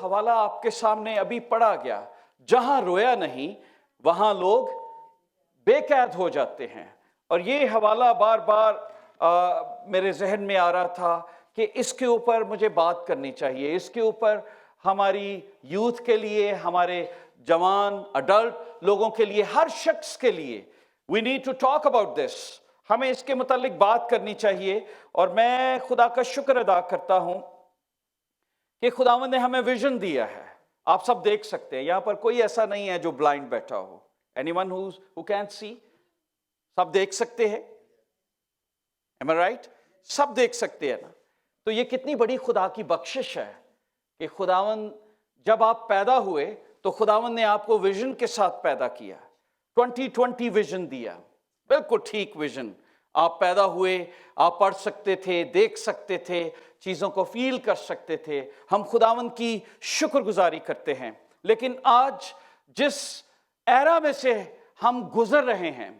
حوالہ آپ کے سامنے ابھی پڑھا گیا، جہاں رویا نہیں وہاں لوگ بے قید ہو جاتے ہیں۔ اور یہ حوالہ بار بار میرے ذہن میں آ رہا تھا کہ اس کے اوپر مجھے بات کرنی چاہیے، اس کے اوپر ہماری یوتھ کے لیے، ہمارے جوان اڈلٹ لوگوں کے لیے، ہر شخص کے لیے we need to talk about this، ہمیں اس کے متعلق بات کرنی چاہیے۔ اور میں خدا کا شکر ادا کرتا ہوں کہ خداوند نے ہمیں ویژن دیا ہے۔ آپ سب دیکھ سکتے ہیں، یہاں پر کوئی ایسا نہیں ہے جو بلائنڈ بیٹھا ہو۔ anyone who can't see، سب دیکھ سکتے ہیں، am I right؟ سب دیکھ سکتے ہیں نا۔ تو یہ کتنی بڑی خدا کی بخشش ہے کہ خداوند جب آپ پیدا ہوئے تو خداوند نے آپ کو ویژن کے ساتھ پیدا کیا، 2020 ویژن دیا، بالکل ٹھیک ویژن۔ آپ پیدا ہوئے، آپ پڑھ سکتے تھے، دیکھ سکتے تھے، چیزوں کو فیل کر سکتے تھے۔ ہم خداوند کی شکر گزاری کرتے ہیں۔ لیکن آج جس ایرا میں سے ہم گزر رہے ہیں،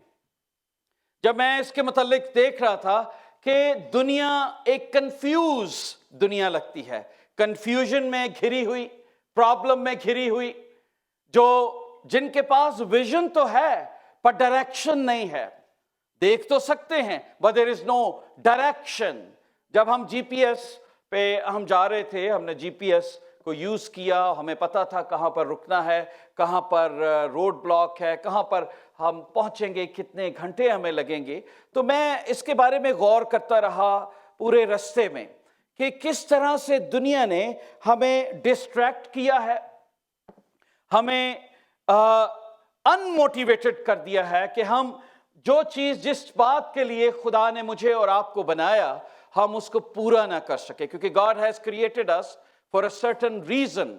جب میں اس کے متعلق دیکھ رہا تھا کہ دنیا ایک کنفیوز دنیا لگتی ہے، کنفیوژن میں گھری ہوئی، پرابلم میں گھری ہوئی، جن کے پاس ویژن تو ہے پر ڈائریکشن نہیں ہے۔ دیکھ تو سکتے ہیں but there is no direction۔ جب ہم جی پی ایس پہ ہم جا رہے تھے، ہم نے جی پی ایس کو یوز کیا، ہمیں پتا تھا کہاں پر رکنا ہے، کہاں پر روڈ بلاک ہے، کہاں پر ہم پہنچیں گے، کتنے گھنٹے ہمیں لگیں گے۔ تو میں اس کے بارے میں غور کرتا رہا پورے رستے میں کہ کس طرح سے دنیا نے ہمیں ڈسٹریکٹ کیا ہے، ہمیں انموٹیویٹڈ کر دیا ہے کہ ہم جو چیز، جس بات کے لیے خدا نے مجھے اور آپ کو بنایا، ہم اس کو پورا نہ کر سکے، کیونکہ God has created us for a certain reason۔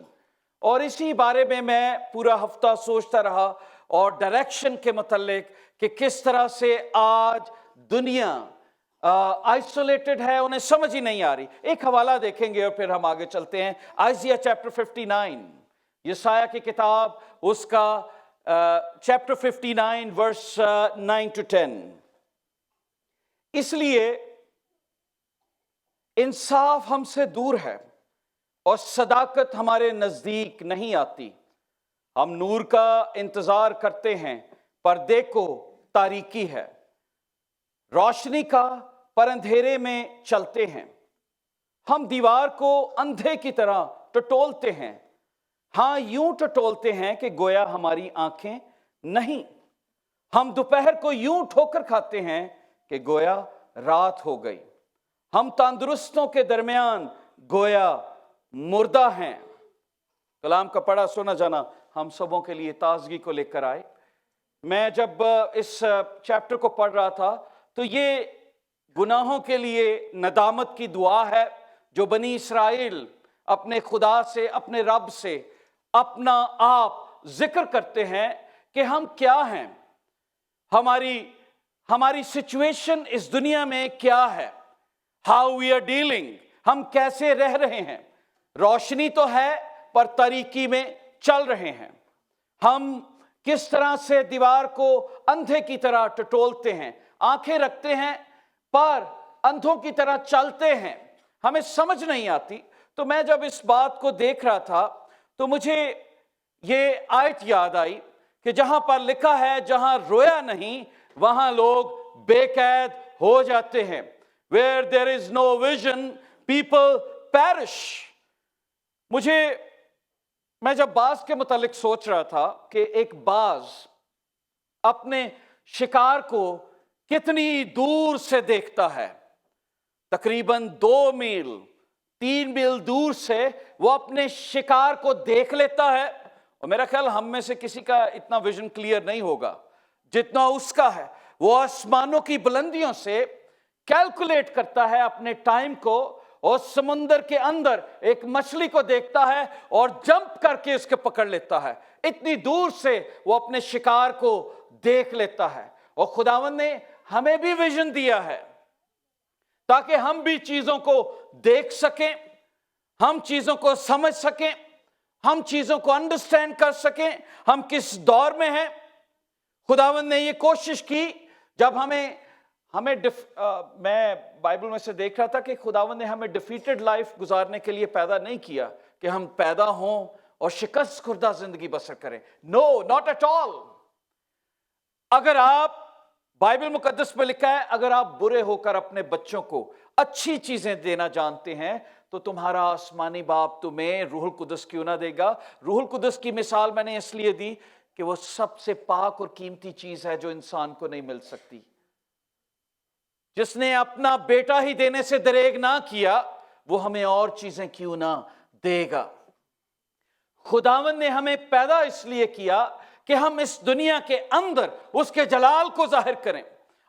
اور اسی بارے میں پورا ہفتہ سوچتا رہا اور ڈائریکشن کے متعلق کہ کس طرح سے آج دنیا آئسولیٹڈ ہے، انہیں سمجھ ہی نہیں آ رہی۔ ایک حوالہ دیکھیں گے اور پھر ہم آگے چلتے ہیں۔ آئزیہ چیپٹر 59، یسایہ کی کتاب، اس کا چیپٹر 59 ورس 9 to 10۔ اس لیے انصاف ہم سے دور ہے اور صداقت ہمارے نزدیک نہیں آتی۔ ہم نور کا انتظار کرتے ہیں پر دیکھو تاریکی ہے، روشنی کا پر اندھیرے میں چلتے ہیں۔ ہم دیوار کو اندھے کی طرح ٹٹولتے ہیں، ہاں یوں ٹٹولتے ہیں کہ گویا ہماری آنکھیں نہیں۔ ہم دوپہر کو یوں ٹھوکر کھاتے ہیں کہ گویا رات ہو گئی۔ ہم تندرستوں کے درمیان گویا مردہ ہیں۔ کلام کا پڑھا سنا جانا ہم سبوں کے لیے تازگی کو لے کر آئے۔ میں جب اس چیپٹر کو پڑھ رہا تھا تو یہ گناہوں کے لیے ندامت کی دعا ہے جو بنی اسرائیل اپنے خدا سے، اپنے رب سے اپنا آپ ذکر کرتے ہیں کہ ہم کیا ہیں، ہماری سچویشن اس دنیا میں کیا ہے، ہاؤ وی آر ڈیلنگ، ہم کیسے رہ رہے ہیں۔ روشنی تو ہے پر تاریکی میں چل رہے ہیں۔ ہم کس طرح سے دیوار کو اندھے کی طرح ٹٹولتے ہیں، آنکھیں رکھتے ہیں پر اندھوں کی طرح چلتے ہیں، ہمیں سمجھ نہیں آتی۔ تو میں جب اس بات کو دیکھ رہا تھا تو مجھے یہ آیت یاد آئی کہ جہاں پر لکھا ہے جہاں رویا نہیں وہاں لوگ بے قید ہو جاتے ہیں۔ Where there is no vision, people perish۔ میں جب باز کے متعلق سوچ رہا تھا کہ ایک باز اپنے شکار کو کتنی دور سے دیکھتا ہے، تقریباً 2 میل 3 میل دور سے وہ اپنے شکار کو دیکھ لیتا ہے۔ اور میرا خیال ہم میں سے کسی کا اتنا ویژن کلیئر نہیں ہوگا جتنا اس کا ہے۔ وہ آسمانوں کی بلندیوں سے کیلکولیٹ کرتا ہے اپنے ٹائم کو، اور سمندر کے اندر ایک مچھلی کو دیکھتا ہے اور جمپ کر کے اس کے پکڑ لیتا ہے۔ اتنی دور سے وہ اپنے شکار کو دیکھ لیتا ہے۔ اور خداوند نے ہمیں بھی ویژن دیا ہے تاکہ ہم بھی چیزوں کو دیکھ سکیں، ہم چیزوں کو سمجھ سکیں، ہم چیزوں کو انڈرسٹینڈ کر سکیں ہم کس دور میں ہیں۔ خداوند نے یہ کوشش کی جب میں بائبل میں سے دیکھ رہا تھا کہ خداوند نے ہمیں ڈیفیٹڈ لائف گزارنے کے لیے پیدا نہیں کیا، کہ ہم پیدا ہوں اور شکست خوردہ زندگی بسر کریں. نو، ناٹ ایٹ آل. اگر آپ، بائبل مقدس میں لکھا ہے، اگر آپ برے ہو کر اپنے بچوں کو اچھی چیزیں دینا جانتے ہیں تو تمہارا آسمانی باپ تمہیں روح القدس کیوں نہ دے گا. روح القدس کی مثال میں نے اس لیے دی کہ وہ سب سے پاک اور قیمتی چیز ہے جو انسان کو نہیں مل سکتی. جس نے اپنا بیٹا ہی دینے سے دریغ نہ کیا وہ ہمیں اور چیزیں کیوں نہ دے گا. خداوند نے ہمیں پیدا اس لیے کیا کہ ہم اس دنیا کے اندر اس کے جلال کو ظاہر کریں.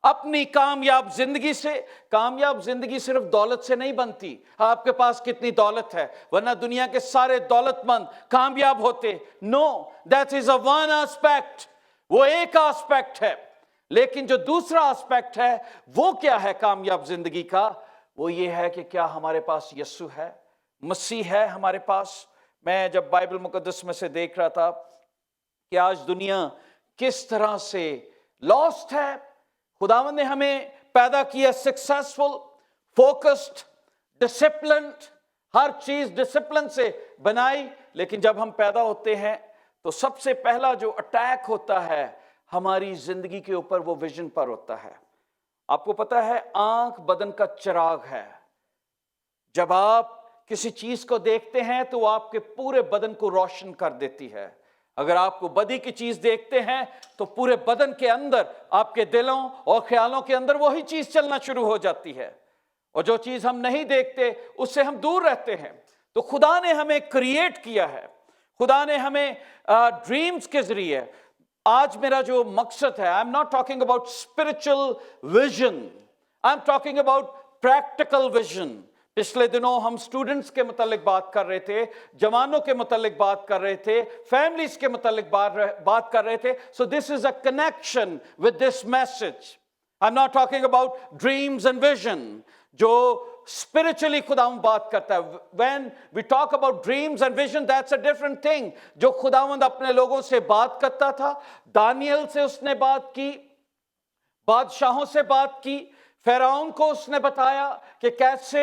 اپنی کامیاب زندگی سے، کامیاب زندگی صرف دولت سے نہیں بنتی. آپ کے پاس کتنی دولت ہے، ورنہ دنیا کے سارے دولت مند کامیاب ہوتے. No, that is a one aspect. وہ ایک آسپیکٹ ہے. لیکن جو دوسرا آسپیکٹ ہے وہ کیا ہے کامیاب زندگی کا؟ وہ یہ ہے کہ کیا ہمارے پاس یسوع ہے، مسیح ہے ہمارے پاس. میں جب بائبل مقدس میں سے دیکھ رہا تھا کہ آج دنیا کس طرح سے لاسٹ ہے. خداوند نے ہمیں پیدا کیا سکسیسفل، فوکسڈ، ڈسپلنڈ، ہر چیز ڈسپلن سے بنائی. لیکن جب ہم پیدا ہوتے ہیں تو سب سے پہلا جو اٹیک ہوتا ہے ہماری زندگی کے اوپر وہ ویژن پر ہوتا ہے. آپ کو پتا ہے آنکھ بدن کا چراغ ہے. جب آپ کسی چیز کو دیکھتے ہیں تو وہ آپ کے پورے بدن کو روشن کر دیتی ہے. اگر آپ کو بدی کی چیز دیکھتے ہیں تو پورے بدن کے اندر، آپ کے دلوں اور خیالوں کے اندر وہی چیز چلنا شروع ہو جاتی ہے. اور جو چیز ہم نہیں دیکھتے اس سے ہم دور رہتے ہیں. تو خدا نے ہمیں کریٹ کیا ہے. خدا نے ہمیں ڈریمز کے ذریعے، آج میرا جو مقصد ہے، آئی am not talking about spiritual vision, I am talking about practical vision. پچھلے دنوں ہم اسٹوڈنٹس کے متعلق بات کر رہے تھے، جوانوں کے متعلق بات کر رہے تھے، فیملیز کے متعلق بات کر رہے تھے. So this is a connection with this message. I am not talking about dreams and vision جو spiritually خداوند بات کرتا ہے. when we talk about dreams and vision, that's a different thing. جو خداوند اپنے لوگوں سے بات کرتا تھا، دانیل سے اس نے بات کی، بادشاہوں سے بات کی، فرعون کو اس نے بتایا کہ کیسے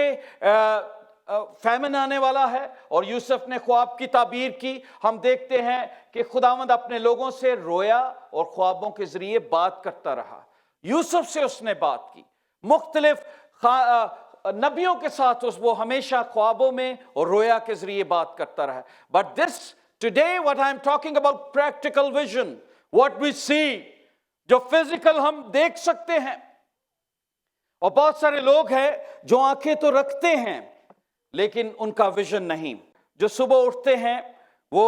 فیمن آنے والا ہے، اور یوسف نے خواب کی تعبیر کی. ہم دیکھتے ہیں کہ خداوند اپنے لوگوں سے رویا اور خوابوں کے ذریعے بات کرتا رہا. یوسف سے اس نے بات کی، مختلف نبیوں کے ساتھ وہ ہمیشہ خوابوں میں اور رویا کے ذریعے بات کرتا رہا. But this today what I'm talking about practical vision, what we see، جو فزیکل ہم دیکھ سکتے ہیں. اور بہت سارے لوگ ہیں جو آنکھیں تو رکھتے ہیں لیکن ان کا ویژن نہیں. جو صبح اٹھتے ہیں وہ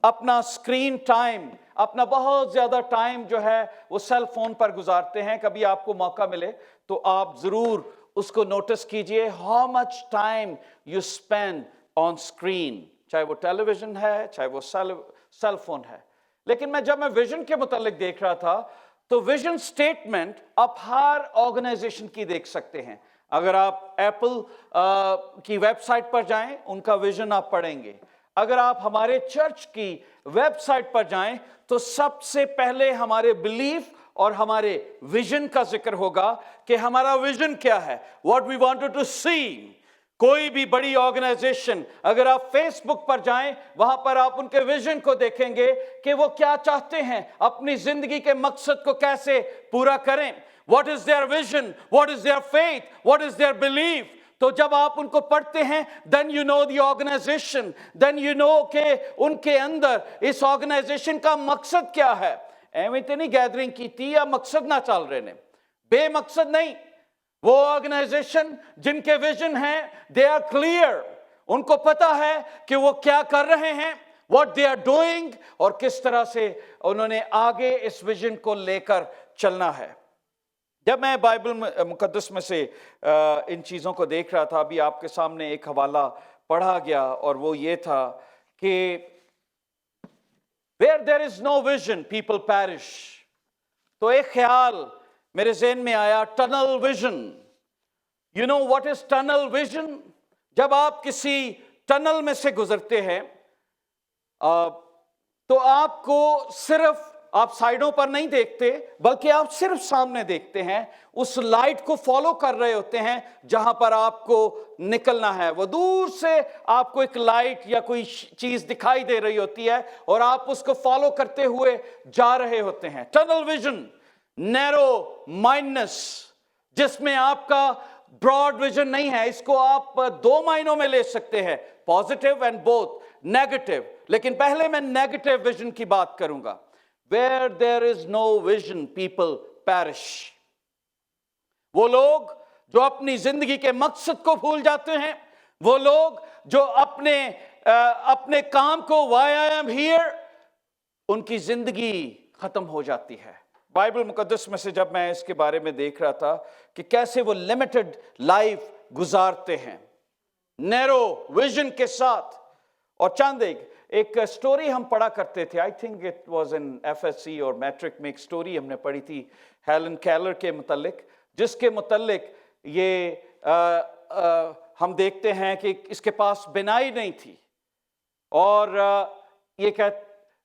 اپنا اسکرین ٹائم، اپنا بہت زیادہ ٹائم جو ہے وہ سیل فون پر گزارتے ہیں. کبھی آپ کو موقع ملے تو آپ ضرور اس کو نوٹس کیجئے، how much time you spend on screen, چاہے وہ ٹیلی ویژن ہے چاہے وہ سیل فون ہے. لیکن جب میں ویژن کے متعلق دیکھ رہا تھا تو ویژن سٹیٹمنٹ آپ ہر آرگنائزیشن کی دیکھ سکتے ہیں. اگر آپ ایپل کی ویب سائٹ پر جائیں ان کا ویژن آپ پڑھیں گے. اگر آپ ہمارے چرچ کی ویب سائٹ پر جائیں تو سب سے پہلے ہمارے بلیف اور ہمارے ویژن کا ذکر ہوگا کہ ہمارا ویژن کیا ہے، واٹ وی وانٹڈ ٹو سی. کوئی بھی بڑی آرگنائزیشن، اگر آپ فیس بک پر جائیں وہاں پر آپ ان کے ویژن کو دیکھیں گے کہ وہ کیا چاہتے ہیں، اپنی زندگی کے مقصد کو کیسے پورا کریں. What is there vision, what is there faith, what is there belief. تو جب آپ ان کو پڑھتے ہیں then you know the organization, then you know کہ ان کے اندر اس آرگنائزیشن کا مقصد کیا ہے. ایویں تو نہیں گیدرنگ کی تھی یا مقصد نہ چل رہے نے، بے مقصد نہیں. وہ آرگنائزیشن جن کے ویژن ہیں they are clear، ان کو پتا ہے کہ وہ کیا کر رہے ہیں، what they are doing، اور کس طرح سے انہوں نے آگے اس ویژن کو لے کر چلنا ہے. جب میں بائبل مقدس میں سے ان چیزوں کو دیکھ رہا تھا، ابھی آپ کے سامنے ایک حوالہ پڑھا گیا اور وہ یہ تھا کہ where there is no vision people perish. تو ایک خیال میرے ذہن میں آیا، tunnel vision. You know what is tunnel vision؟ جب آپ کسی ٹنل میں سے گزرتے ہیں تو آپ کو صرف آپ سائڈوں پر نہیں دیکھتے بلکہ آپ صرف سامنے دیکھتے ہیں, اس لائٹ کو فالو کر رہے ہوتے ہیں جہاں پر آپ کو نکلنا ہے. وہ دور سے آپ کو ایک لائٹ یا کوئی چیز دکھائی دے رہی ہوتی ہے اور آپ اس کو فالو کرتے ہوئے جا رہے ہوتے ہیں. ٹنل ویژن, نیرو مائنڈنس, جس میں آپ کا براڈ ویژن نہیں ہے. اس کو آپ دو معنوں میں لے سکتے ہیں, پازیٹیو اینڈ بوتھ, نیگیٹو. لیکن پہلے میں نیگیٹو ویژن کی بات کروں گا. Where there is no vision, people perish. وہ لوگ جو اپنی زندگی کے مقصد کو بھول جاتے ہیں, وہ لوگ جو اپنے کام کو why I am here, ان کی زندگی ختم ہو جاتی ہے. بائبل مقدس میں سے جب میں اس کے بارے میں دیکھ رہا تھا کہ کیسے وہ لمیٹڈ لائف گزارتے ہیں نیرو ویژن کے ساتھ. اور چاند ایک سٹوری ہم پڑھا کرتے تھے, I think it was in F S C اور میٹرک میں, ایک سٹوری ہم نے پڑھی تھی ہیلن کیلر کے متعلق, جس کے متعلق یہ ہم دیکھتے ہیں کہ اس کے پاس بینائی نہیں تھی, اور یہ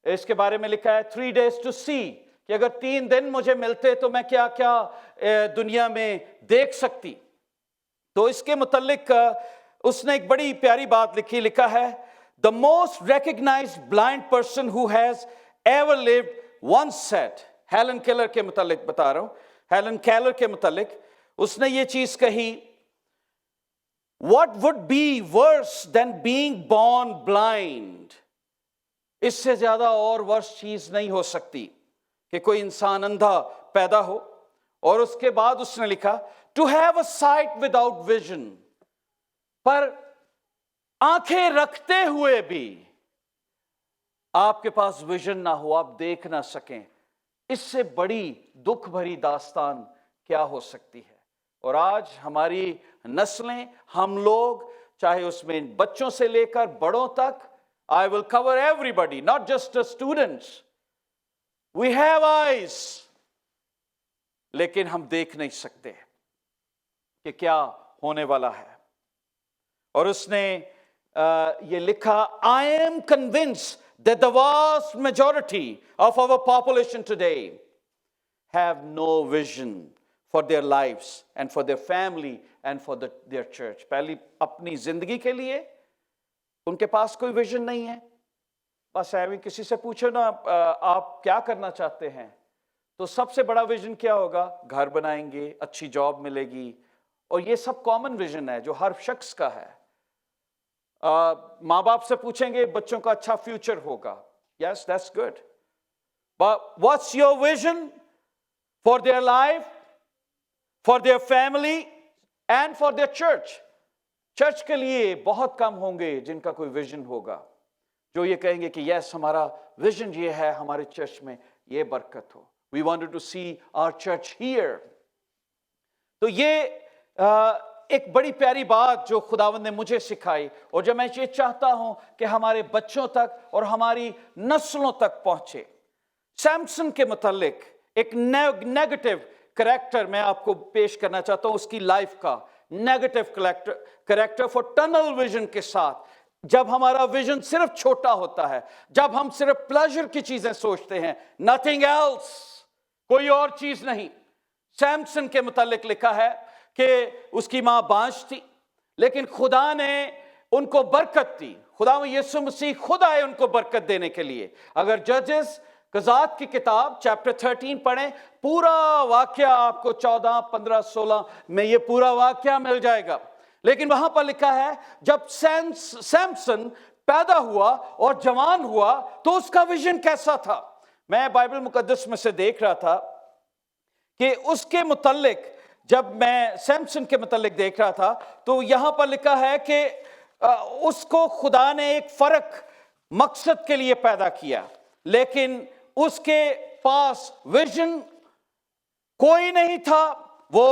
اس کے بارے میں لکھا ہے 3 days to see, کہ اگر 3 دن مجھے ملتے تو میں کیا کیا دنیا میں دیکھ سکتی. تو اس کے متعلق اس نے ایک بڑی پیاری بات لکھا ہے, the most recognized blind person who has ever lived once said. Helen Keller کے متعلق بتا رہا ہوں, ہیلن کیلر کے متعلق اس نے یہ چیز کہی, what would be worse than being born blind. اس سے زیادہ اور ورس چیز نہیں ہو سکتی کہ کوئی انسان اندھا پیدا ہو. اور اس کے بعد اس نے لکھا to have a sight without vision, پر آنکھیں رکھتے ہوئے بھی آپ کے پاس ویژن نہ ہو, آپ دیکھ نہ سکیں. اس سے بڑی دکھ بھری داستان کیا ہو سکتی ہے. اور آج ہماری نسلیں, ہم لوگ, چاہے اس میں بچوں سے لے کر بڑوں تک, I will cover everybody, not just the students. We have eyes, لیکن ہم دیکھ نہیں سکتے کہ کیا ہونے والا ہے. اور اس نے یہ لکھا, I am convinced that the vast majority of our population today have no vision for their lives and for their family and for their church. پہلی اپنی زندگی کے لیے ان کے پاس کوئی ویژن نہیں ہے. بس ایویں کسی سے پوچھو نا آپ کیا کرنا چاہتے ہیں, تو سب سے بڑا ویژن کیا ہوگا, گھر بنائیں گے, اچھی جاب ملے گی. اور یہ سب کامن ویژن ہے جو ہر شخص کا ہے. ماں باپ سے پوچھیں گے بچوں کا اچھا فیوچر ہوگا. Yes, that's good. But what's your vision for their life, for their family and for their church? Church کے لیے بہت کم ہوں گے جن کا کوئی ویژن ہوگا, جو یہ کہیں گے کہ یس ہمارا ویژن یہ ہے, ہمارے چرچ میں یہ برکت ہو. We wanted to see our church here. تو یہ ایک بڑی پیاری بات جو خداوند نے مجھے سکھائی, اور جو میں یہ چاہتا ہوں کہ ہمارے بچوں تک اور ہماری نسلوں تک پہنچے. سیمسن کے متعلق ایک نیگیٹو کریکٹر میں آپ کو پیش کرنا چاہتا ہوں, اس کی لائف کا negative character for tunnel vision کے ساتھ. جب ہمارا ویژن صرف چھوٹا ہوتا ہے, جب ہم صرف پلیزر کی چیزیں سوچتے ہیں, نتھنگ ایلس, کوئی اور چیز نہیں. سیمسن کے متعلق لکھا ہے کہ اس کی ماں بانجھ تھی, لیکن خدا نے ان کو برکت دی. خدا یسوع مسیح خود آئے ان کو برکت دینے کے لیے. اگر ججز قضات کی کتاب چیپٹر 13 پڑھیں, پورا واقعہ آپ کو 14, 15, 16 میں یہ پورا واقعہ مل جائے گا. لیکن وہاں پر لکھا ہے جب سیمسن پیدا ہوا اور جوان ہوا تو اس کا ویژن کیسا تھا. میں بائبل مقدس میں سے دیکھ رہا تھا کہ اس کے متعلق, جب میں سیمسن کے متعلق دیکھ رہا تھا تو یہاں پر لکھا ہے کہ اس کو خدا نے ایک فرق مقصد کے لیے پیدا کیا, لیکن اس کے پاس ویژن کوئی نہیں تھا. وہ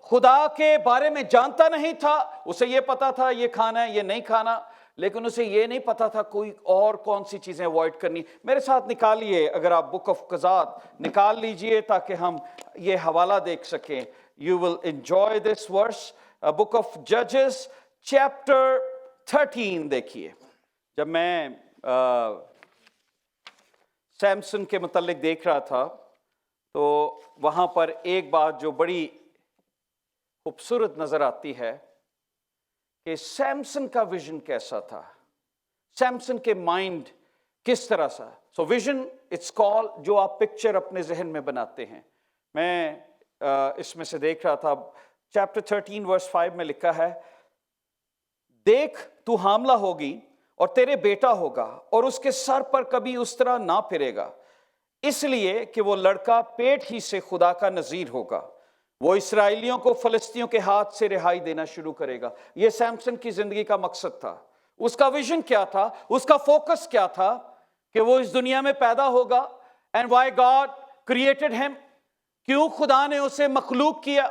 خدا کے بارے میں جانتا نہیں تھا. اسے یہ پتا تھا یہ کھانا ہے یہ نہیں کھانا, لیکن اسے یہ نہیں پتا تھا کوئی اور کون سی چیزیں اوائڈ کرنی. میرے ساتھ نکالیے, اگر آپ بک آف قضات نکال لیجئے تاکہ ہم یہ حوالہ دیکھ سکیں. You will enjoy this verse. Book of Judges chapter 13 دیکھیے. جب میں سیمسن کے متعلق دیکھ رہا تھا تو وہاں پر ایک بات جو بڑی خوبصورت نظر آتی ہے کہ سیمسن کا ویژن کیسا تھا، سیمسن کے مائنڈ کس طرح سا. سو ویژن اٹس کال، جو آپ پکچر اپنے ذہن میں بناتے ہیں. میں اس میں سے دیکھ رہا تھا چیپٹر 13 ورس 5 میں لکھا ہے، دیکھ تو حاملہ ہوگی اور تیرے بیٹا ہوگا اور اس کے سر پر کبھی اس طرح نہ پھرے گا، اس لیے کہ وہ لڑکا پیٹ ہی سے خدا کا نذیر ہوگا، وہ اسرائیلیوں کو فلسطینیوں کے ہاتھ سے رہائی دینا شروع کرے گا. یہ سیمسن کی زندگی کا مقصد تھا. اس کا ویژن کیا تھا، اس کا فوکس کیا تھا کہ وہ اس دنیا میں پیدا ہوگا. اینڈ وائی گاڈ کریٹڈ ہم، کیوں خدا نے اسے مخلوق کیا،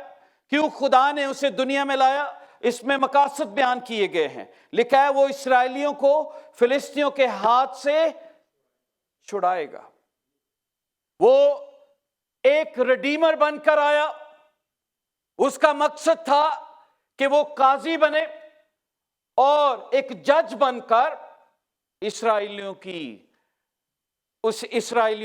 کیوں خدا نے اسے دنیا میں لایا. اس میں مقاصد بیان کیے گئے ہیں. لکھا ہے وہ اسرائیلیوں کو فلسطینیوں کے ہاتھ سے چھڑائے گا. وہ ایک ریڈیمر بن کر آیا. اس کا مقصد تھا کہ وہ قاضی بنے اور ایک جج بن کر اسرائیلیوں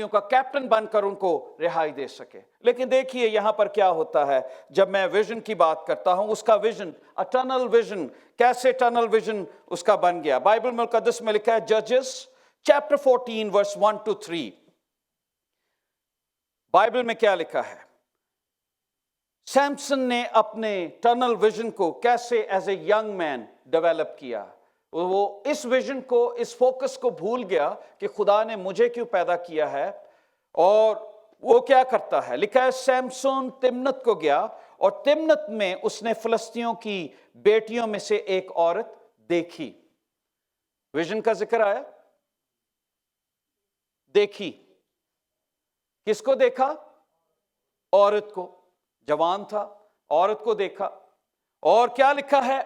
کا کیپٹن بن کر ان کو رہائی دے سکے. لیکن دیکھیے یہاں پر کیا ہوتا ہے جب میں ویژن کی بات کرتا ہوں. اس کا ویژن اٹرنل ویژن، کیسے اٹرنل ویژن اس کا بن گیا. بائبل مقدس میں لکھا ہے ججز چیپٹر 14 ورس 1 to 3. بائبل میں کیا لکھا ہے، سیمسن نے اپنے ٹرنل ویژن کو کیسے as a young man develop کیا. وہ اس ویژن کو، اس فوکس کو بھول گیا کہ خدا نے مجھے کیوں پیدا کیا ہے. اور وہ کیا کرتا ہے، لکھا ہے سیمسون تمنت کو گیا اور تمنت میں اس نے فلسطینیوں کی بیٹیوں میں سے ایک عورت دیکھی. ویژن کا ذکر آیا، دیکھی. کس کو دیکھا؟ عورت کو. جوان تھا، عورت کو دیکھا. اور کیا لکھا ہے،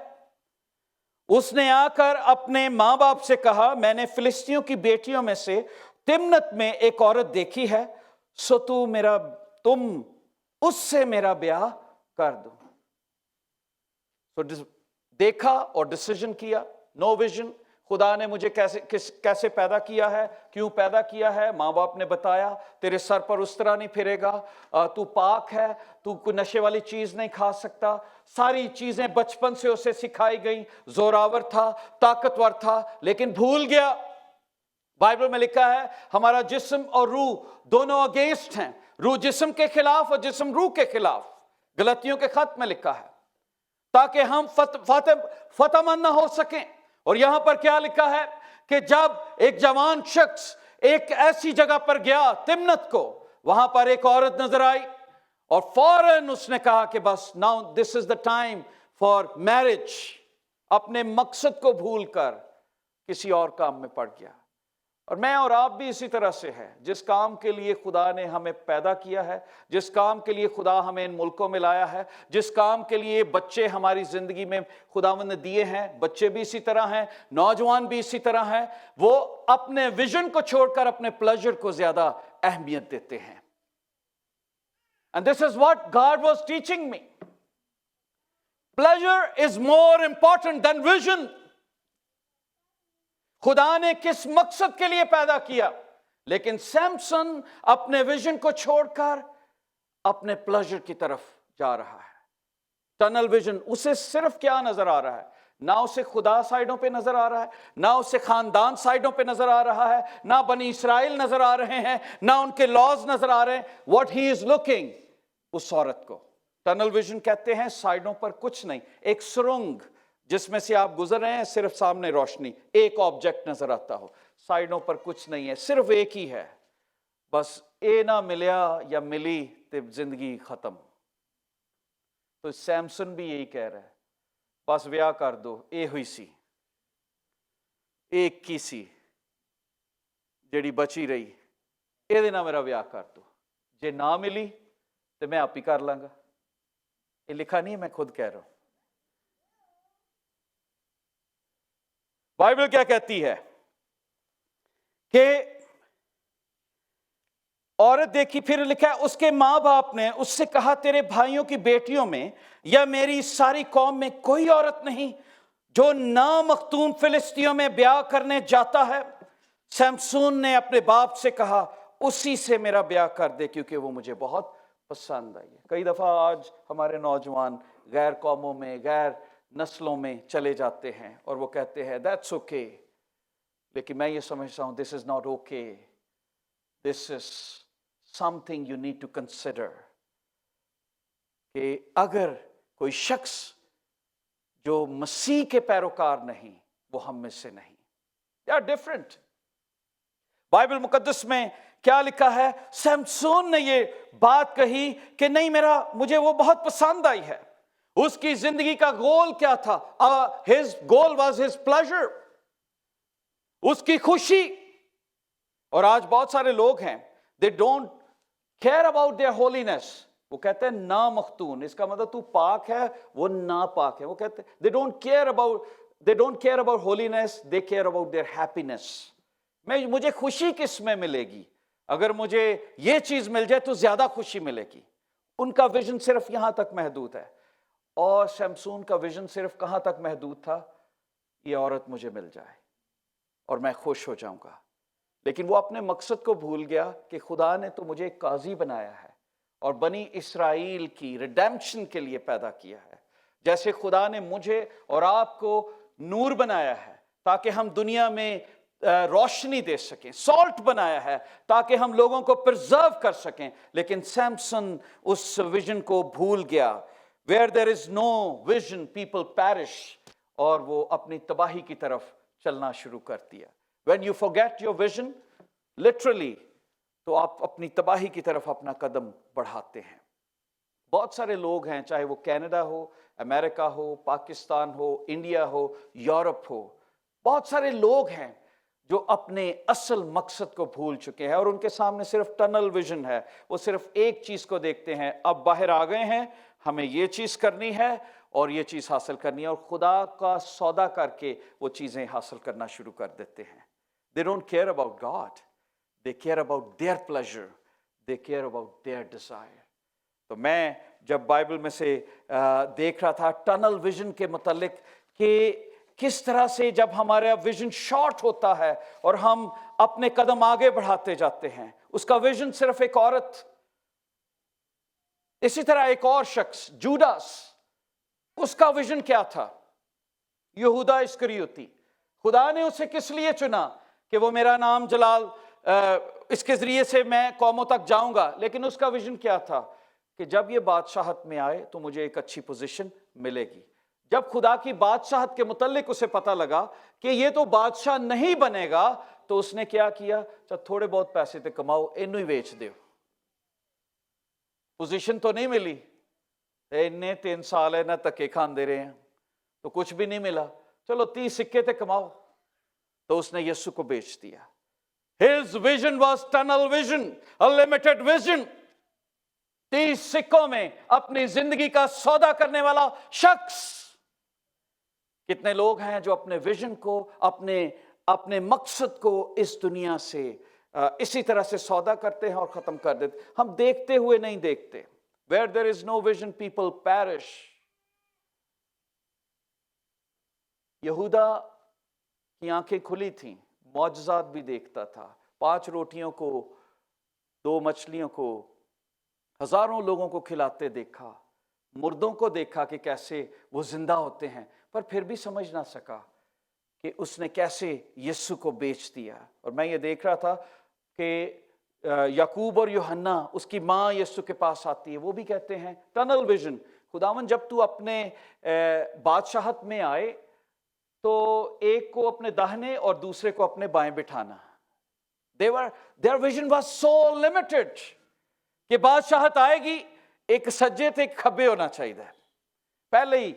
اس نے آ کر اپنے ماں باپ سے کہا میں نے فلسطینیوں کی بیٹیوں میں سے تمنت میں ایک عورت دیکھی ہے، سو تم اس سے میرا بیاہ کر دو. دیکھا اور ڈیسیژن کیا. نو ویژن. خدا نے مجھے کیسے پیدا کیا ہے، کیوں پیدا کیا ہے. ماں باپ نے بتایا تیرے سر پر اس طرح نہیں پھرے گا، تو پاک ہے، تو کوئی نشے والی چیز نہیں کھا سکتا. ساری چیزیں بچپن سے اسے سکھائی گئیں. زوراور تھا، طاقتور تھا، لیکن بھول گیا. بائبل میں لکھا ہے ہمارا جسم اور روح دونوں اگینسٹ ہیں. روح جسم کے خلاف اور جسم روح کے خلاف. غلطیوں کے خط میں لکھا ہے تاکہ ہم فتح مند نہ ہو سکیں. اور یہاں پر کیا لکھا ہے کہ جب ایک جوان شخص ایک ایسی جگہ پر گیا تمنت کو، وہاں پر ایک عورت نظر آئی اور فوراً اس نے کہا کہ بس now this is the time for marriage. اپنے مقصد کو بھول کر کسی اور کام میں پڑ گیا. اور میں اور آپ بھی اسی طرح سے ہیں. جس کام کے لیے خدا نے ہمیں پیدا کیا ہے، جس کام کے لیے خدا ہمیں ان ملکوں میں لایا ہے، جس کام کے لیے بچے ہماری زندگی میں خداوند نے دیے ہیں، بچے بھی اسی طرح ہیں، نوجوان بھی اسی طرح ہیں، وہ اپنے ویژن کو چھوڑ کر اپنے پلیجر کو زیادہ اہمیت دیتے ہیں. And this is what God was teaching me. Pleasure is more important than vision. خدا نے کس مقصد کے لیے پیدا کیا، لیکن سیمسن اپنے ویژن کو چھوڑ کر اپنے پلیجر کی طرف جا رہا ہے. Tunnel vision. اسے صرف کیا نظر آ رہا ہے، نہ اسے خدا سائڈوں پہ نظر آ رہا ہے، نہ اسے خاندان سائڈوں پہ نظر آ رہا ہے، نہ بنی اسرائیل نظر آ رہے ہیں، نہ ان کے لاز نظر آ رہے ہیں. واٹ ہی از لوکنگ، اس عورت کو. ٹنل ویژن کہتے ہیں سائڈوں پر کچھ نہیں، ایک سرنگ جس میں سے آپ گزر رہے ہیں، صرف سامنے روشنی، ایک آبجیکٹ نظر آتا ہو، سائڈوں پر کچھ نہیں ہے، صرف ایک ہی ہے. بس اے نہ ملیا یا ملی تو زندگی ختم. تو سیمسن بھی یہی کہہ رہا ہے، بس ویاہ کر دو. اے ہوئی سی، ایک کی سی جیڑی بچی رہی، اے نہ میرا ویاہ کر دو. جے نہ ملی تو میں آپ ہی کر لوں گا. یہ لکھا نہیں، میں خود کہہ رہا ہوں. بائبل کیا کہتی ہے کہ عورت دیکھی. پھر لکھا ہے اس کے ماں باپ نے اس سے کہا تیرے بھائیوں کی بیٹیوں میں یا میری ساری قوم میں کوئی عورت نہیں جو نامختون فلسطینیوں میں بیاہ کرنے جاتا ہے. سمسون نے اپنے باپ سے کہا اسی سے میرا بیاہ کر دے کیونکہ وہ مجھے بہت پسند آئی ہے۔ کئی دفعہ آج ہمارے نوجوان غیر قوموں میں، غیر نسلوں میں چلے جاتے ہیں اور وہ کہتے ہیں دیٹس اوکے، لیکن میں یہ سمجھتا ہوں this is not okay, this is something you need to consider, کہ اگر کوئی شخص جو مسیح کے پیروکار نہیں، وہ ہم میں سے نہیں، دے آر ڈفرنٹ۔ بائبل مقدس میں کیا لکھا ہے؟ سمسون نے یہ بات کہی کہ نہیں، مجھے وہ بہت پسند آئی ہے۔ اس کی زندگی کا گول کیا تھا؟ his goal was his pleasure، اس کی خوشی۔ اور آج بہت سارے لوگ ہیں they don't care about their holiness، وہ کہتے ہیں نامختون، اس کا مطلب تو پاک ہے، وہ ناپاک ہے۔ وہ کہتے ہیں they don't care about holiness، they care about their happiness۔ مجھے خوشی کس میں ملے گی؟ اگر مجھے یہ چیز مل جائے تو زیادہ خوشی ملے گی۔ ان کا ویژن صرف یہاں تک محدود ہے، اور سمسون کا ویژن صرف کہاں تک محدود تھا؟ یہ عورت مجھے مل جائے اور میں خوش ہو جاؤں گا۔ لیکن وہ اپنے مقصد کو بھول گیا کہ خدا نے تو مجھے ایک قاضی بنایا ہے اور بنی اسرائیل کی ریڈیمپشن کے لیے پیدا کیا ہے، جیسے خدا نے مجھے اور آپ کو نور بنایا ہے تاکہ ہم دنیا میں روشنی دے سکیں، سالٹ بنایا ہے تاکہ ہم لوگوں کو پرزرو کر سکیں۔ لیکن سیمسن اس ویژن کو بھول گیا۔ where there is no vision people perish، اور وہ اپنی تباہی کی طرف چلنا شروع کر دیا۔ when you forget your vision literally، تو آپ اپنی تباہی کی طرف اپنا قدم بڑھاتے ہیں۔ بہت سارے لوگ ہیں، چاہے وہ کینیڈا ہو، امریکہ ہو، پاکستان ہو، انڈیا ہو، یورپ ہو، بہت سارے لوگ ہیں جو اپنے اصل مقصد کو بھول چکے ہیں اور ان کے سامنے صرف ٹنل ویژن ہے۔ وہ صرف ایک چیز کو دیکھتے ہیں، اب باہر آ گئے ہیں، ہمیں یہ چیز کرنی ہے اور یہ چیز حاصل کرنی ہے، اور خدا کا سودا کر کے وہ چیزیں حاصل کرنا شروع کر دیتے ہیں۔ They don't care about God، they care about their pleasure، they care about their desire۔ تو میں جب بائبل میں سے دیکھ رہا تھا ٹنل ویژن کے متعلق کہ کس طرح سے جب ہمارا ویژن شارٹ ہوتا ہے اور ہم اپنے قدم آگے بڑھاتے جاتے ہیں، اس کا ویژن صرف ایک عورت۔ اسی طرح ایک اور شخص جوڈاس، اس کا ویژن کیا تھا؟ یہودا اسکریوتی۔ خدا نے اسے کس لیے چنا؟ کہ وہ میرا نام جلال اس کے ذریعے سے میں قوموں تک جاؤں گا، لیکن اس کا ویژن کیا تھا؟ کہ جب یہ بادشاہت میں آئے تو مجھے ایک اچھی پوزیشن ملے گی۔ جب خدا کی بادشاہت کے متعلق اسے پتہ لگا کہ یہ تو بادشاہ نہیں بنے گا، تو اس نے کیا کیا؟ تھوڑے بہت پیسے تے کماؤ، اینو ہی بیچ دیو، پوزیشن تو نہیں ملی، انہیں 3 سال ہے نہ تکے کھان دے رہے ہیں تو کچھ بھی نہیں ملا، چلو 30 سکے تے کماؤ۔ تو اس نے یسوع کو بیچ دیا۔ His vision was tunnel vision، unlimited vision۔ 30 سکوں میں اپنی زندگی کا سودا کرنے والا شخص۔ کتنے لوگ ہیں جو اپنے ویژن کو، اپنے مقصد کو اس دنیا سے اسی طرح سے سودا کرتے ہیں اور ختم کر دیتے۔ ہم دیکھتے ہوئے نہیں دیکھتے۔ Where there is no vision people perish۔ یہودا کی آنکھیں کھلی تھیں، معجزات بھی دیکھتا تھا، 5 روٹیوں کو 2 مچھلیوں کو ہزاروں لوگوں کو کھلاتے دیکھا، مردوں کو دیکھا کہ کیسے وہ زندہ ہوتے ہیں، پر پھر بھی سمجھ نہ سکا کہ اس نے کیسے یسوع کو بیچ دیا۔ اور میں یہ دیکھ رہا تھا کہ یعقوب اور یوحنا، اس کی ماں یسوع کے پاس آتی ہے، وہ بھی کہتے ہیں ٹنل ویژن، خداوند جب تو اپنے بادشاہت میں آئے تو ایک کو اپنے داہنے اور دوسرے کو اپنے بائیں بٹھانا۔ Their vision was so limited کہ بادشاہت آئے گی، ایک سجے تھے، ایک کھبے ہونا چاہیے، پہلے ہی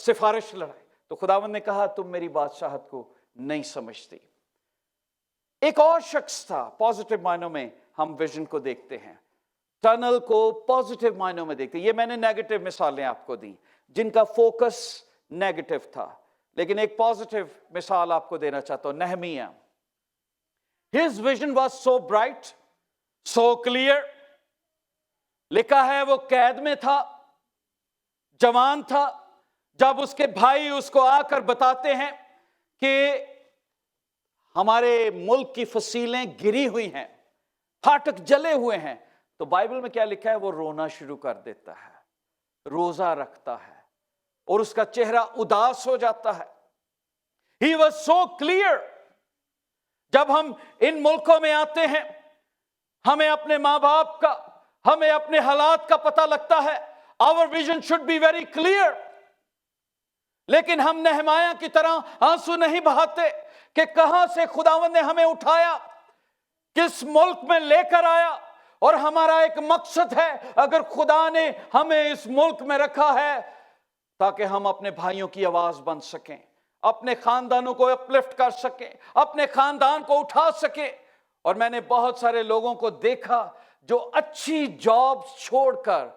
سفارش لڑائی۔ تو خداوند نے کہا تم میری بادشاہت کو نہیں سمجھتی۔ ایک اور شخص تھا، پازیٹیو معنوں میں ہم ویژن کو دیکھتے ہیں، ٹنل کو پازیٹیو معنوں میں دیکھتے ہیں۔ یہ میں نے نیگیٹو مثالیں آپ کو دیں جن کا فوکس نیگیٹو تھا، لیکن ایک پازیٹیو مثال آپ کو دینا چاہتا ہوں، نہمیہ۔ His vision was so bright، so clear۔ لکھا ہے وہ قید میں تھا، جوان تھا، جب اس کے بھائی اس کو آ کر بتاتے ہیں کہ ہمارے ملک کی فصیلیں گری ہوئی ہیں، پھاٹک جلے ہوئے ہیں، تو بائبل میں کیا لکھا ہے؟ وہ رونا شروع کر دیتا ہے، روزہ رکھتا ہے اور اس کا چہرہ اداس ہو جاتا ہے۔ He was so clear۔ جب ہم ان ملکوں میں آتے ہیں، ہمیں اپنے ماں باپ کا، ہمیں اپنے حالات کا پتہ لگتا ہے۔ Our vision should be very clear۔ لیکن ہم نہمایہ کی طرح آنسو نہیں بہاتے کہ کہاں سے خداوند نے ہمیں اٹھایا، کس ملک میں لے کر آیا، اور ہمارا ایک مقصد ہے۔ اگر خدا نے ہمیں اس ملک میں رکھا ہے تاکہ ہم اپنے بھائیوں کی آواز بن سکیں، اپنے خاندانوں کو اپلفٹ کر سکیں، اپنے خاندان کو اٹھا سکیں۔ اور میں نے بہت سارے لوگوں کو دیکھا جو اچھی جاب چھوڑ کر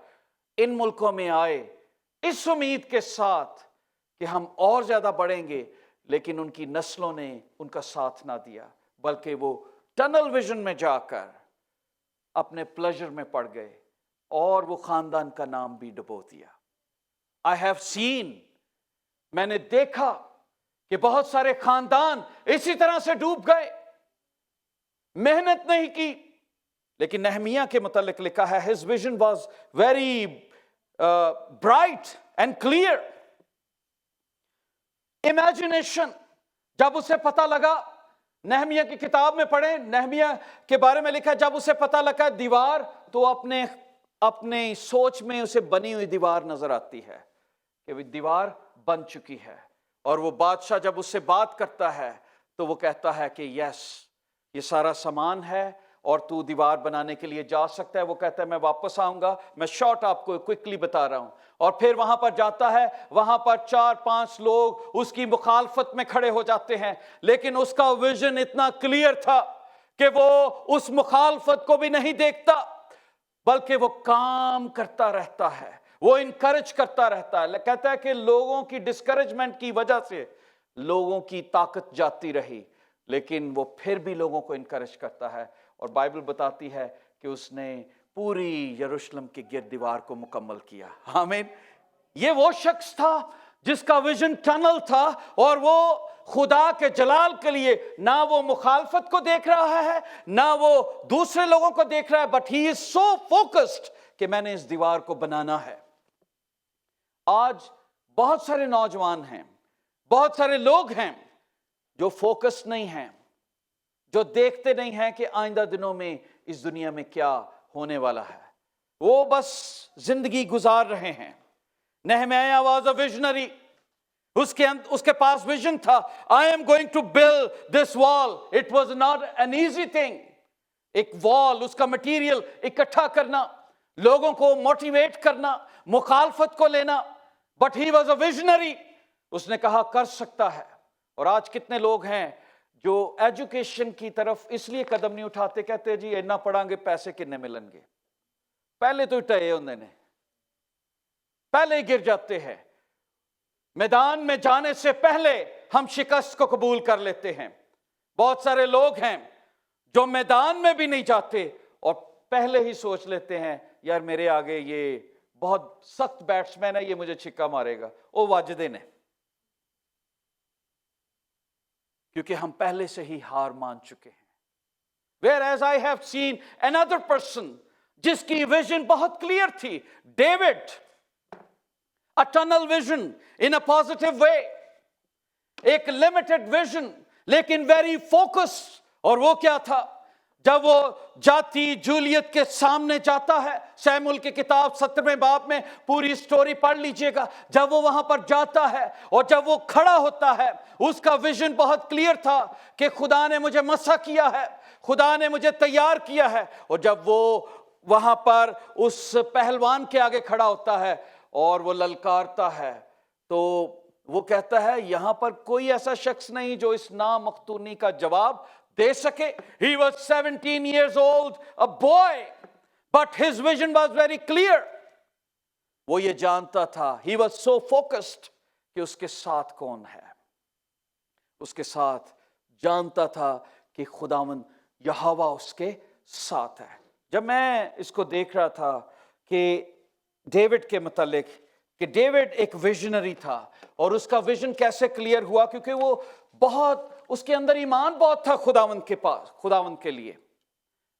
ان ملکوں میں آئے اس امید کے ساتھ کہ ہم اور زیادہ بڑھیں گے، لیکن ان کی نسلوں نے ان کا ساتھ نہ دیا، بلکہ وہ ٹنل ویژن میں جا کر اپنے پلیجر میں پڑ گئے اور وہ خاندان کا نام بھی ڈبو دیا۔ I have seen، میں نے دیکھا کہ بہت سارے خاندان اسی طرح سے ڈوب گئے، محنت نہیں کی۔ لیکن نہمیہ کے متعلق لکھا ہے his vision was very bright and clear۔ Imagination, جب اسے پتہ لگا، نہمیہ کی کتاب میں پڑھیں، نہمیہ کے بارے میں لکھا ہے جب اسے پتہ لگا دیوار، تو اپنے سوچ میں اسے بنی ہوئی دیوار نظر آتی ہے کہ وہ دیوار بن چکی ہے۔ اور وہ بادشاہ جب اس سے بات کرتا ہے تو وہ کہتا ہے کہ یس، یہ سارا سامان ہے اور تو دیوار بنانے کے لیے جا سکتا ہے۔ وہ کہتا ہے میں واپس آؤں گا، میں شارٹ آپ کو کوئکلی بتا رہا ہوں۔ اور پھر وہاں پر جاتا ہے، وہاں پر 4-5 لوگ اس کی مخالفت میں کھڑے ہو جاتے ہیں، لیکن اس کا ویژن اتنا کلیئر تھا کہ وہ اس مخالفت کو بھی نہیں دیکھتا، بلکہ وہ کام کرتا رہتا ہے، وہ انکریج کرتا رہتا ہے۔ کہتا ہے کہ لوگوں کی ڈسکریجمنٹ کی وجہ سے لوگوں کی طاقت جاتی رہی، لیکن وہ پھر بھی لوگوں کو انکریج کرتا ہے۔ اور بائبل بتاتی ہے کہ اس نے پوری یروشلم کے گرد دیوار کو مکمل کیا۔ آمین۔ یہ وہ شخص تھا جس کا ویژن ٹنل تھا، اور وہ خدا کے جلال کے لیے نہ وہ مخالفت کو دیکھ رہا ہے، نہ وہ دوسرے لوگوں کو دیکھ رہا ہے، but he is so focused کہ میں نے اس دیوار کو بنانا ہے۔ آج بہت سارے نوجوان ہیں، بہت سارے لوگ ہیں جو فوکس نہیں ہیں، جو دیکھتے نہیں ہیں کہ آئندہ دنوں میں اس دنیا میں کیا ہونے والا ہے، وہ بس زندگی گزار رہے ہیں۔ نہمیہ واز اے ویژنری، اس کے پاس ویژن تھا، I am going to build this wall۔ It was not an easy thing۔ ایک وال، اس کا مٹیریل اکٹھا کرنا، لوگوں کو موٹیویٹ کرنا، مخالفت کو لینا، but he was a visionary. اس نے کہا کر سکتا ہے۔ اور آج کتنے لوگ ہیں جو ایجوکیشن کی طرف اس لیے قدم نہیں اٹھاتے، کہتے جی اتنا پڑھیں گے پیسے کتنے ملیں گے، پہلے تو ٹائے انہوں نے پہلے ہی گر جاتے ہیں۔ میدان میں جانے سے پہلے ہم شکست کو قبول کر لیتے ہیں۔ بہت سارے لوگ ہیں جو میدان میں بھی نہیں جاتے اور پہلے ہی سوچ لیتے ہیں یار میرے آگے یہ بہت سخت بیٹس مین ہے، یہ مجھے چھکا مارے گا، وہ واجدے نے، کیونکہ ہم پہلے سے ہی ہار مان چکے ہیں۔ Whereas I have seen another person جس کی ویژن بہت کلیئر تھی، David, a tunnel vision in a positive way، ایک limited vision لیکن very focused۔ اور وہ کیا تھا؟ جب وہ جاتی جولیت کے سامنے جاتا ہے، سیموئیل کی کتاب 17ویں باب میں پوری سٹوری پڑھ لیجئے گا، جب وہ وہاں پر جاتا ہے اور جب وہ کھڑا ہوتا ہے، اس کا ویژن بہت کلیئر تھا کہ خدا نے مجھے مسح کیا ہے، خدا نے مجھے تیار کیا ہے۔ اور جب وہ وہاں پر اس پہلوان کے آگے کھڑا ہوتا ہے اور وہ للکارتا ہے، تو وہ کہتا ہے یہاں پر کوئی ایسا شخص نہیں جو اس نامختونی کا جواب دے سکے۔ He was 17 years old, a boy, but his vision was very clear۔ وہ یہ جانتا تھا، he was so focused کہ اس کے ساتھ کون ہے، اس کے ساتھ جانتا تھا کہ خداوند یہوہ اس کے ساتھ ہے۔ جب میں اس کو دیکھ رہا تھا کہ ڈیوڈ کے متعلق، کہ ڈیوڈ ایک ویژنری تھا، اور اس کا ویژن کیسے کلیئر ہوا؟ کیونکہ وہ بہت، اس کے اندر ایمان بہت تھا خداوند کے پاس، خداوند کے لیے۔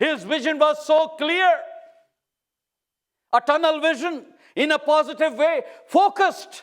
His vision was so clear, a tunnel vision in a positive way, focused।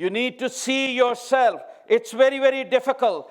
you need to see yourself। it's very very difficult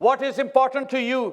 what is important to you।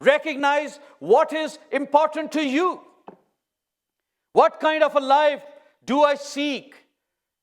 Recognize what is important to you। What kind of a life do I seek?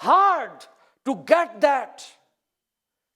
hard to get that।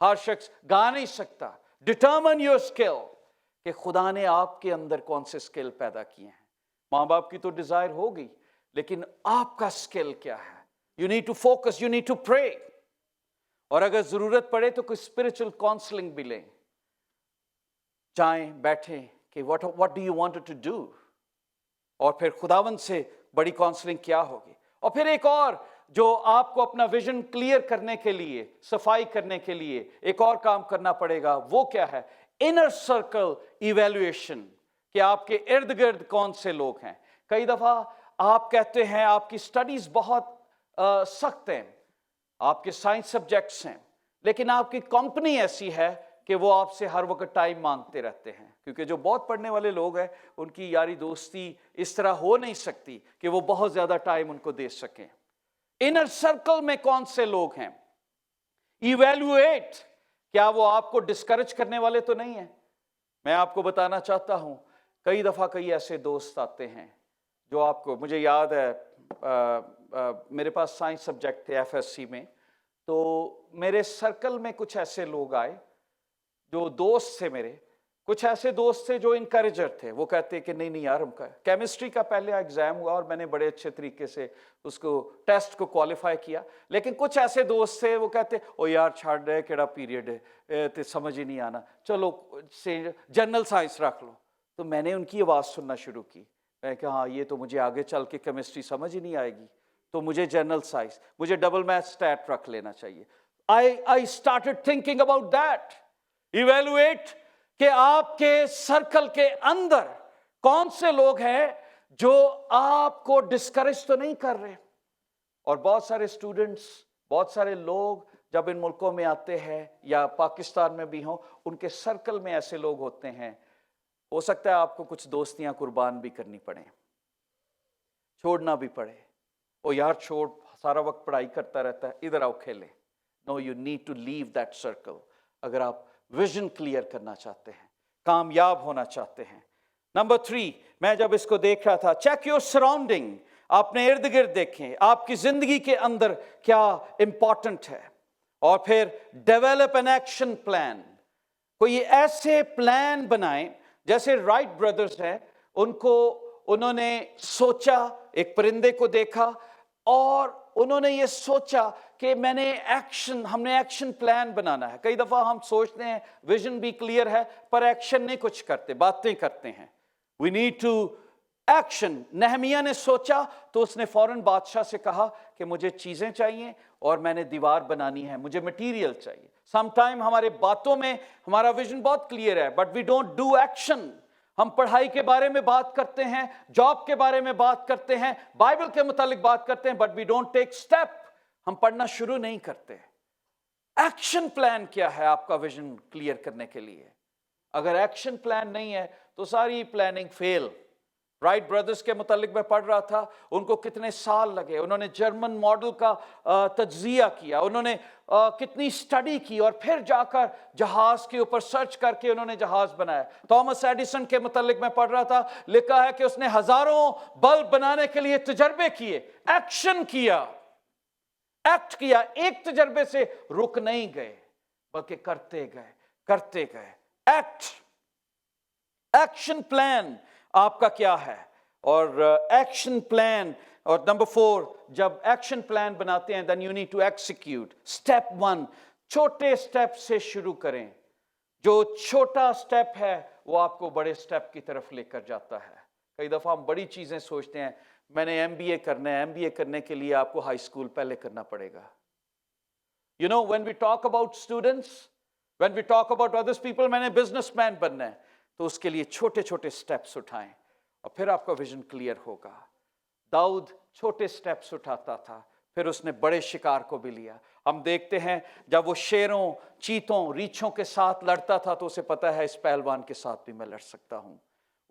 ہر شخص گا نہیں سکتا. Determine your skill کہ خدا نے آپ کے اندر کون سے اسکل پیدا کیے ہیں. ماں باپ کی تو ڈیزائر ہوگی, لیکن آپ کا اسکل کیا ہے؟ You need to focus, you need to pray. اور اگر ضرورت پڑے تو کوئی اسپرچل کاؤنسلنگ بھی لیں, جائیں بیٹھیں کہ what do you want to do, اور پھر خداوند سے بڑی کاؤنسلنگ کیا ہوگی. اور پھر ایک اور جو آپ کو اپنا ویژن کلیئر کرنے کے لیے, صفائی کرنے کے لیے ایک اور کام کرنا پڑے گا, وہ کیا ہے؟ انر سرکل ایویلویشن, کہ آپ کے ارد گرد کون سے لوگ ہیں. کئی دفعہ آپ کہتے ہیں آپ کی سٹڈیز بہت سخت ہیں, آپ کے سائنس سبجیکٹس ہیں, لیکن آپ کی کمپنی ایسی ہے کہ وہ آپ سے ہر وقت ٹائم مانگتے رہتے ہیں, کیونکہ جو بہت پڑھنے والے لوگ ہیں ان کی یاری دوستی اس طرح ہو نہیں سکتی کہ وہ بہت زیادہ ٹائم ان کو دے سکیں. انر سرکل میں کون سے لوگ ہیں؟ ایویلویٹ, کیا وہ آپ کو ڈسکریج کرنے والے تو نہیں ہیں؟ میں آپ کو بتانا چاہتا ہوں, کئی دفعہ کئی ایسے دوست آتے ہیں جو آپ کو, مجھے یاد ہے میرے پاس سائنس سبجیکٹ تھے FSC میں, تو میرے سرکل میں کچھ ایسے لوگ آئے جو دوست تھے میرے, کچھ ایسے دوست تھے جو انکریجر تھے. وہ کہتے کہ نہیں یار, ہم کا کیمسٹری کا پہلے ایگزام ہوا اور میں نے بڑے اچھے طریقے سے اس کو ٹیسٹ کو کوالیفائی کیا, لیکن کچھ ایسے دوست تھے وہ کہتے او یار چھاڑ رہے کیڑا پیریڈ ہے, تے سمجھ ہی نہیں آنا, چلو جنرل سائنس رکھ لو. تو میں نے ان کی آواز سننا شروع کی, میں کہا ہاں یہ تو مجھے آگے چل کے کیمسٹری سمجھ ہی نہیں آئے گی, تو مجھے جنرل سائنس, مجھے ڈبل میتھ اسٹیٹ رکھ لینا چاہیے. I started thinking about that. Evaluate کہ آپ کے سرکل کے اندر کون سے لوگ ہیں جو آپ کو ڈسکریج تو نہیں کر رہے. اور بہت سارے اسٹوڈنٹس, بہت سارے لوگ جب ان ملکوں میں آتے ہیں یا پاکستان میں بھی ہوں, ان کے سرکل میں ایسے لوگ ہوتے ہیں, ہو سکتا ہے آپ کو کچھ دوستیاں قربان بھی کرنی پڑیں, چھوڑنا بھی پڑے. او یار چھوڑ, سارا وقت پڑھائی کرتا رہتا ہے, ادھر آؤ کھیلے. No, you need to leave that circle اگر آپ ویژن کلیئر کرنا چاہتے ہیں, کامیاب ہونا چاہتے ہیں. نمبر 3, میں جب اس کو دیکھ رہا تھا, چیک یور سراؤنڈنگ, اپنے ارد گرد دیکھیں آپ کی زندگی کے اندر کیا امپورٹنٹ ہے. اور پھر ڈیولپ این ایکشن پلان, کوئی ایسے پلان بنائیں جیسے رائٹ بردرز ہیں, انہوں نے سوچا, ایک پرندے کو دیکھا اور انہوں نے یہ سوچا کہ ہم نے ایکشن پلان بنانا ہے. کئی دفعہ ہم سوچتے ہیں ویژن بھی کلیئر ہے پر ایکشن نہیں کچھ کرتے, باتیں کرتے ہیں. We need to action. Nehemiah نے سوچا تو اس نے فوراً بادشاہ سے کہا کہ مجھے چیزیں چاہیے اور میں نے دیوار بنانی ہے, مجھے مٹیریل چاہیے. سم ٹائم ہمارے باتوں میں ہمارا ویژن بہت کلیئر ہے but we don't do action. ہم پڑھائی کے بارے میں بات کرتے ہیں, جاب کے بارے میں بات کرتے ہیں, بائبل کے متعلق بات کرتے ہیں, but we don't take step. ہم پڑھنا شروع نہیں کرتے. ایکشن پلان کیا ہے آپ کا ویژن کلیئر کرنے کے لیے؟ اگر ایکشن پلان نہیں ہے تو ساری پلاننگ فیل. رائٹ بردرز کے متعلق میں پڑھ رہا تھا, ان کو کتنے سال لگے, انہوں نے جرمن ماڈل کا تجزیہ کیا, انہوں نے کتنی سٹڈی کی اور پھر جا کر جہاز کے اوپر سرچ کر کے انہوں نے جہاز بنایا. تھامس ایڈیسن کے متعلق میں پڑھ رہا تھا, لکھا ہے کہ اس نے ہزاروں بلب بنانے کے لیے تجربے کیے, ایکشن کیا, ایکٹ کیا, ایک تجربے سے رک نہیں گئے بلکہ کرتے گئے. ایکشن پلان آپ کا کیا ہے؟ اور ایکشن پلان. اور نمبر 4, جب ایکشن پلان بناتے ہیں then you need to execute. Step 1, چھوٹے سٹیپ سے شروع کریں. جو چھوٹا سٹیپ ہے وہ آپ کو بڑے سٹیپ کی طرف لے کر جاتا ہے. کئی دفعہ ہم بڑی چیزیں سوچتے ہیں, میں نے MBA کرنا ہے, MBA کرنے کے لیے آپ کو ہائی اسکول پہلے کرنا پڑے گا. You know, when we talk about students, when we talk about others people, میں نے بزنس مین بننا ہے, تو اس کے لیے چھوٹے چھوٹے سٹیپس اٹھائیں اور پھر آپ کا ویژن کلیئر ہوگا. داؤد چھوٹے سٹیپس اٹھاتا تھا, پھر اس نے بڑے شکار کو بھی لیا. ہم دیکھتے ہیں جب وہ شیروں, چیتوں, ریچھوں کے ساتھ لڑتا تھا تو اسے پتا ہے اس پہلوان کے ساتھ بھی میں لڑ سکتا ہوں.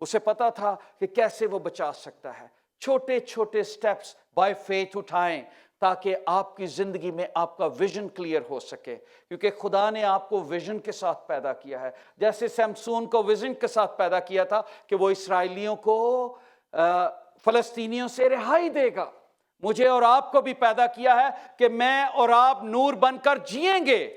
اسے پتا تھا کہ کیسے وہ بچا سکتا ہے. چھوٹے چھوٹے سٹیپس بائی فیتھ اٹھائیں تاکہ آپ کی زندگی میں آپ کا ویژن کلیئر ہو سکے, کیونکہ خدا نے آپ کو ویژن کے ساتھ پیدا کیا ہے. جیسے سمسون کو ویژن کے ساتھ پیدا کیا تھا کہ وہ اسرائیلیوں کو فلسطینیوں سے رہائی دے گا, مجھے اور آپ کو بھی پیدا کیا ہے کہ میں اور آپ نور بن کر جئیں گے,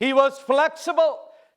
He was flexible,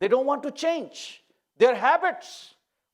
They don't want to change their habits,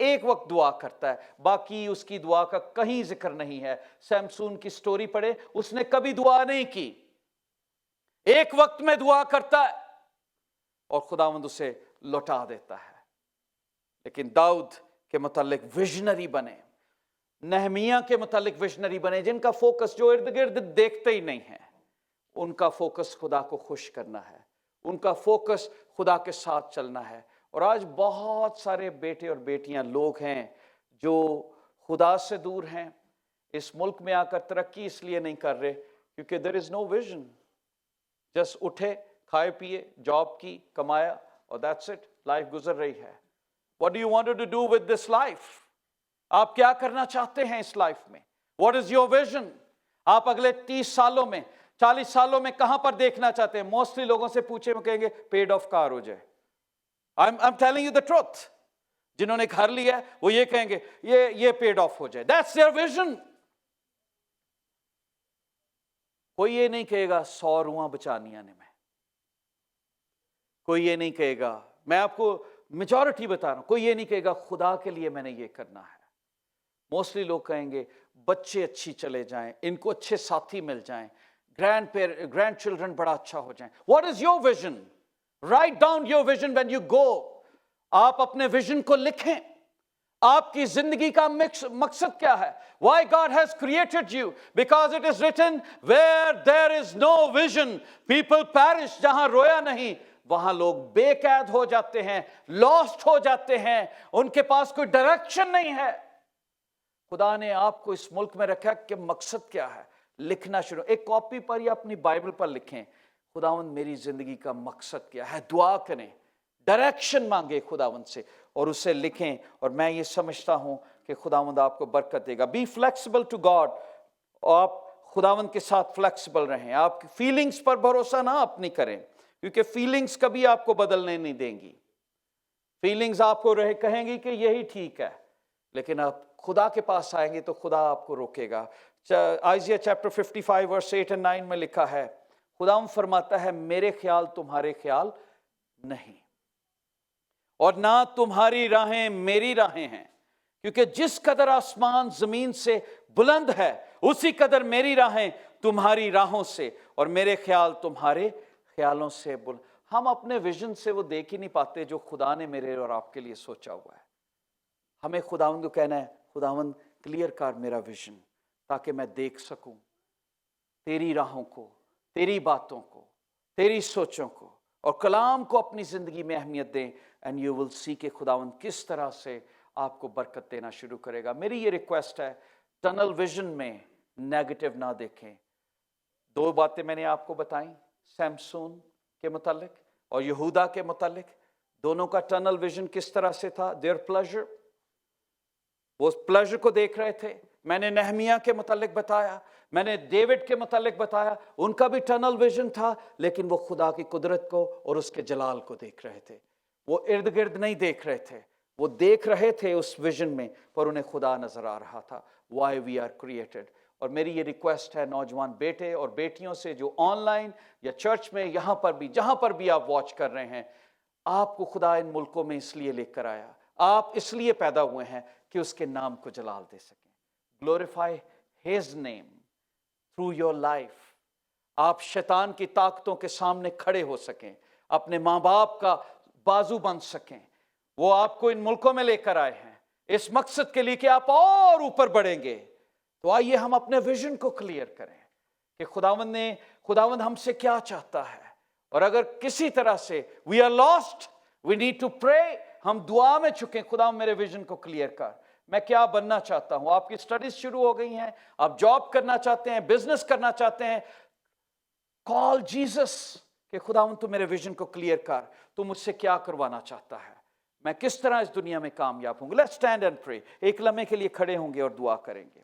ایک وقت دعا کرتا ہے، باقی اس کی دعا کا کہیں ذکر نہیں ہے۔ سمسون کی سٹوری پڑھے، اس نے کبھی دعا نہیں کی، ایک وقت میں دعا کرتا ہے اور خداوند اسے لوٹا دیتا ہے۔ لیکن داؤد کے متعلق ویژنری بنے، نہمیہ کے متعلق ویژنری بنے، جن کا فوکس، جو ارد گرد دیکھتے ہی نہیں ہیں، ان کا فوکس خدا کو خوش کرنا ہے، ان کا فوکس خدا کے ساتھ چلنا ہے۔ اور آج بہت سارے بیٹے اور بیٹیاں لوگ ہیں جو خدا سے دور ہیں، اس ملک میں آ کر ترقی اس لیے نہیں کر رہے کیونکہ there is no vision، جس اٹھے، کھائے پیے، جاب کی، کمایا اور that's it، لائف گزر رہی ہے۔ What do you want to do with this life؟ آپ کیا کرنا چاہتے ہیں اس لائف میں؟ What is your vision؟ آپ اگلے 30 سالوں میں، 40 سالوں میں کہاں پر دیکھنا چاہتے ہیں؟ موسٹلی لوگوں سے پوچھے وہ کہیں گے پیڈ آف کار ہو جائے۔ I'm telling you the truth۔ جنہوں نے گھر لیا ہے وہ یہ کہیں گے یہ پیڈ آف ہو جائے۔ That's their vision۔ کوئی یہ نہیں کہے گا 100 روحاں بچانی آنے میں، کوئی یہ نہیں کہے گا، میں آپ کو میجورٹی بتا رہا ہوں، کوئی یہ نہیں کہے گا خدا کے لیے میں نے یہ کرنا ہے۔ موسٹلی لوگ کہیں گے بچے اچھی چلے جائیں، ان کو اچھے ساتھی مل جائیں، گرینڈ چلڈرن بڑا اچھا ہو جائیں۔ What is your vision؟ Write down your vision when you go۔ آپ اپنے ویژن کو لکھیں۔ آپ کی زندگی کا مقصد کیا ہے؟ Why God has created you؟ Because it is written where there is no vision people perish۔ جہاں رویا نہیں وہاں لوگ بے قید ہو جاتے ہیں، لاسٹ ہو جاتے ہیں، ان کے پاس کوئی ڈائریکشن نہیں ہے۔ خدا نے آپ کو اس ملک میں رکھا کہ مقصد کیا ہے؟ لکھنا شروع، ایک کاپی پر یا اپنی بائبل پر لکھیں خداوند میری زندگی کا مقصد کیا ہے، دعا کریں، ڈائریکشن مانگے خداوند سے اور اسے لکھیں۔ اور میں یہ سمجھتا ہوں کہ خداوند آپ کو برکت دے گا۔ بی فلیکسیبل ٹو گاڈ، آپ خداوند کے ساتھ فلیکسیبل رہیں، آپ کی فیلنگز پر بھروسہ نہ اپنی کریں کیونکہ فیلنگز کبھی آپ کو بدلنے نہیں دیں گی۔ فیلنگز آپ کو کہیں گی کہ یہی ٹھیک ہے، لیکن آپ خدا کے پاس آئیں گے تو خدا آپ کو روکے گا۔ آئزیہ چیپٹر 55 ورس 8 اور 9 میں لکھا ہے، خداوند فرماتا ہے میرے خیال تمہارے خیال نہیں، اور نہ تمہاری راہیں میری راہیں ہیں، کیونکہ جس قدر آسمان زمین سے بلند ہے اسی قدر میری راہیں تمہاری راہوں سے اور میرے خیال تمہارے خیالوں سے بلند۔ ہم اپنے ویژن سے وہ دیکھ ہی نہیں پاتے جو خدا نے میرے اور آپ کے لیے سوچا ہوا ہے۔ ہمیں خداوند کو کہنا ہے خداوند کلیئر کر میرا ویژن تاکہ میں دیکھ سکوں تیری راہوں کو، تیری باتوں کو، تیری سوچوں کو، اور کلام کو اپنی زندگی میں اہمیت دیں۔ اینڈ یو ول سی کہ خداوند کس طرح سے آپ کو برکت دینا شروع کرے گا۔ میری یہ ریکویسٹ ہے ٹنل ویژن میں نیگیٹو نہ دیکھیں۔ 2 باتیں میں نے آپ کو بتائیں، سمسون کے متعلق اور یہودا کے متعلق، دونوں کا ٹنل ویژن کس طرح سے تھا؟ دیئر پلیزر، وہ پلیزر کو دیکھ رہے تھے۔ میں نے نہمیہ کے متعلق بتایا، میں نے ڈیوڈ کے متعلق بتایا، ان کا بھی ٹنل ویژن تھا، لیکن وہ خدا کی قدرت کو اور اس کے جلال کو دیکھ رہے تھے، وہ ارد گرد نہیں دیکھ رہے تھے، وہ دیکھ رہے تھے اس ویژن میں، پر انہیں خدا نظر آ رہا تھا۔ Why we are created. اور میری یہ ریکویسٹ ہے نوجوان بیٹے اور بیٹیوں سے جو آن لائن یا چرچ میں یہاں پر بھی جہاں پر بھی آپ واچ کر رہے ہیں، آپ کو خدا ان ملکوں میں اس لیے لے کر آیا، آپ اس لیے پیدا ہوئے ہیں کہ اس کے نام کو جلال دے سکیں۔ Glorify his name through your life. آپ شیطان کی طاقتوں کے سامنے کھڑے ہو سکیں، اپنے ماں باپ کا بازو بن سکیں۔ وہ آپ کو ان ملکوں میں لے کر آئے ہیں اس مقصد کے لیے کہ آپ اور اوپر بڑھیں گے۔ تو آئیے ہم اپنے ویژن کو کلیئر کریں کہ خداوند ہم سے کیا چاہتا ہے، اور اگر کسی طرح سے we are lost we need to pray، ہم دعا میں چکیں خداوند میرے ویژن کو کلیئر کر، میں کیا بننا چاہتا ہوں۔ آپ کی سٹڈیز شروع ہو گئی ہیں، آپ جاب کرنا چاہتے ہیں، بزنس کرنا چاہتے ہیں، کال جیسس کہ خداوند تو میرے ویژن کو کلیئر کر، تو مجھ سے کیا کروانا چاہتا ہے، میں کس طرح اس دنیا میں کامیاب ہوں گا۔ لیٹس اسٹینڈ اینڈ پرے۔ ایک لمحے کے لیے کھڑے ہوں گے اور دعا کریں گے۔